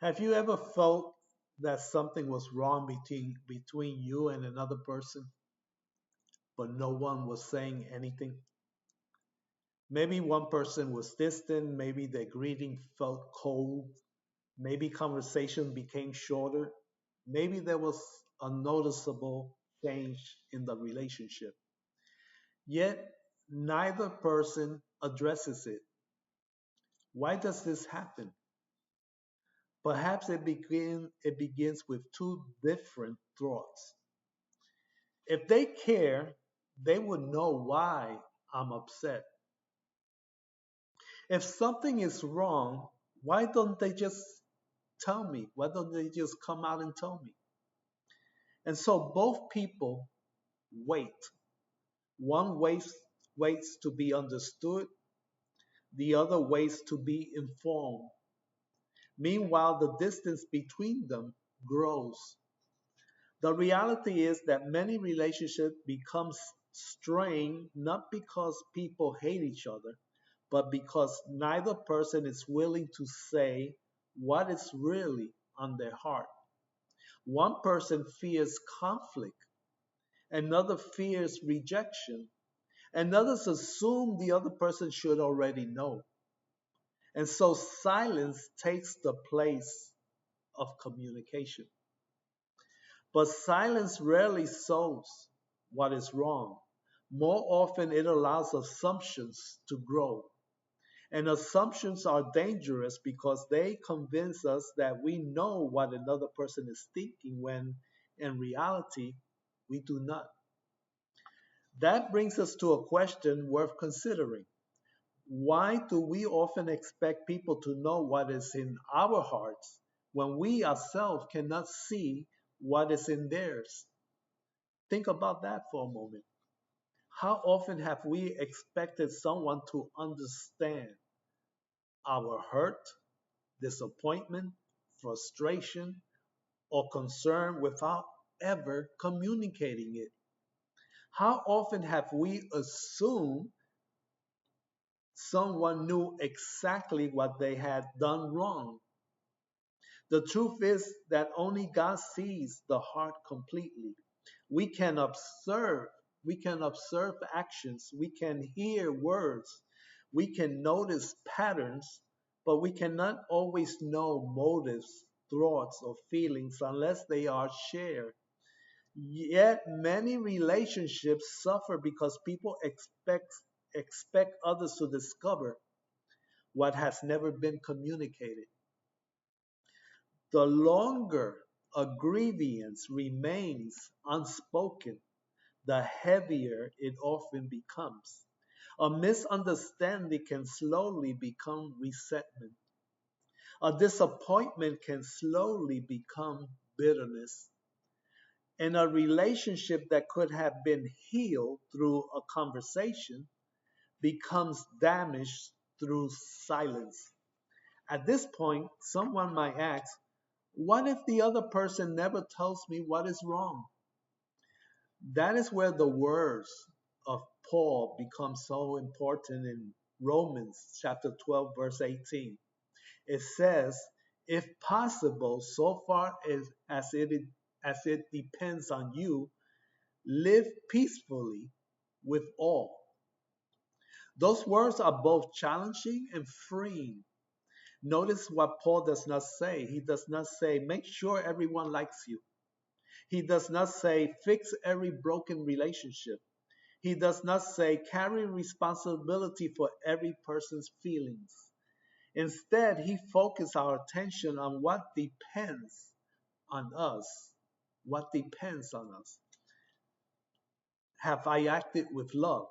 Have you ever felt that something was wrong between you and another person, but no one was saying anything? Maybe one person was distant, maybe their greeting felt cold, maybe conversation became shorter, maybe there was a noticeable change in the relationship. Yet neither person addresses it. Why does this happen? Perhaps it begins with two different thoughts. If they care, they would know why I'm upset. If something is wrong, why don't they just tell me? Why don't they just come out and tell me? And so both people wait. One waits to be understood, the other waits to be informed. Meanwhile, the distance between them grows. The reality is that many relationships become strained not because people hate each other, but because neither person is willing to say what is really on their heart. One person fears conflict, another fears rejection, and others assume the other person should already know. And so silence takes the place of communication. But silence rarely solves what is wrong. More often, it allows assumptions to grow. And assumptions are dangerous because they convince us that we know what another person is thinking when in reality, we do not. That brings us to a question worth considering. Why do we often expect people to know what is in our hearts when we ourselves cannot see what is in theirs? Think about that for a moment. How often have we expected someone to understand our hurt, disappointment, frustration, or concern without ever communicating it? How often have we assumed someone knew exactly what they had done wrong? The truth is that only God sees the heart completely. We can observe, we can observe actions, we can hear words, we can notice patterns, but we cannot always know motives, thoughts, or feelings unless they are shared. Yet many relationships suffer because people expect others to discover what has never been communicated. The longer a grievance remains unspoken, the heavier it often becomes. A misunderstanding can slowly become resentment. A disappointment can slowly become bitterness. And a relationship that could have been healed through a conversation becomes damaged through silence. At this point, someone might ask, what if the other person never tells me what is wrong? That is where the words of Paul become so important in Romans chapter 12, verse 18. It says, if possible, so far as it depends on you, live peacefully with all. Those words are both challenging and freeing. Notice what Paul does not say. He does not say, make sure everyone likes you. He does not say, fix every broken relationship. He does not say, carry responsibility for every person's feelings. Instead, he focuses our attention on what depends on us. What depends on us. Have I acted with love?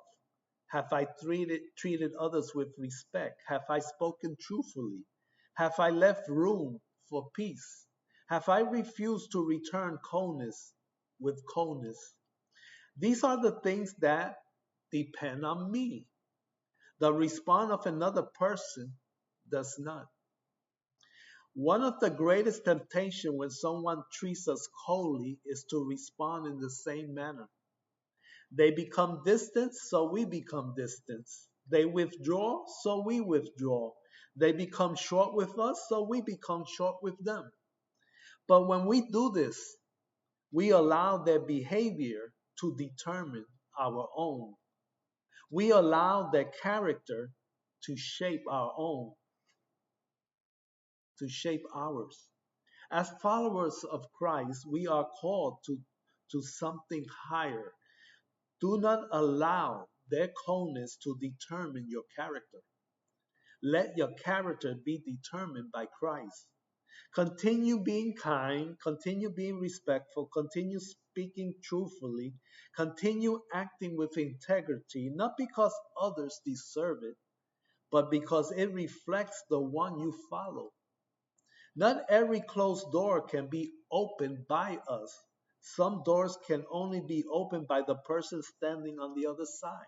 Have I treated others with respect? Have I spoken truthfully? Have I left room for peace? Have I refused to return coldness with coldness? These are the things that depend on me. The response of another person does not. One of the greatest temptations when someone treats us coldly is to respond in the same manner. They become distant, so we become distant. They withdraw, so we withdraw. They become short with us, so we become short with them. But when we do this, we allow their behavior to determine our own. We allow their character to shape our own, to shape ours. As followers of Christ, we are called to something higher. Do not allow their coldness to determine your character. Let your character be determined by Christ. Continue being kind, continue being respectful, continue speaking truthfully, continue acting with integrity, not because others deserve it, but because it reflects the one you follow. Not every closed door can be opened by us. Some doors can only be opened by the person standing on the other side.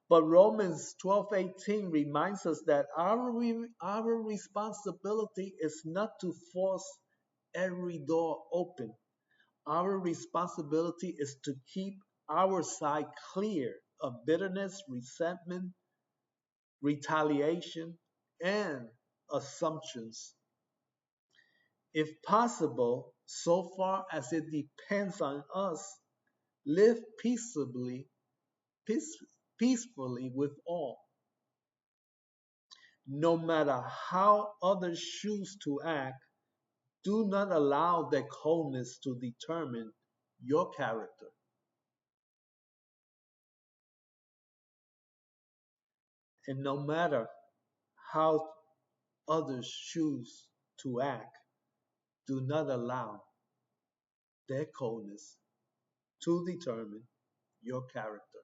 But Romans 12:18 reminds us that our responsibility is not to force every door open. Our responsibility is to keep our side clear of bitterness, resentment, retaliation, and assumptions. If possible, so far as it depends on us, live peace, peacefully with all. No matter how others choose to act, do not allow their coldness to determine your character. And no matter how others choose to act, do not allow their coldness to determine your character.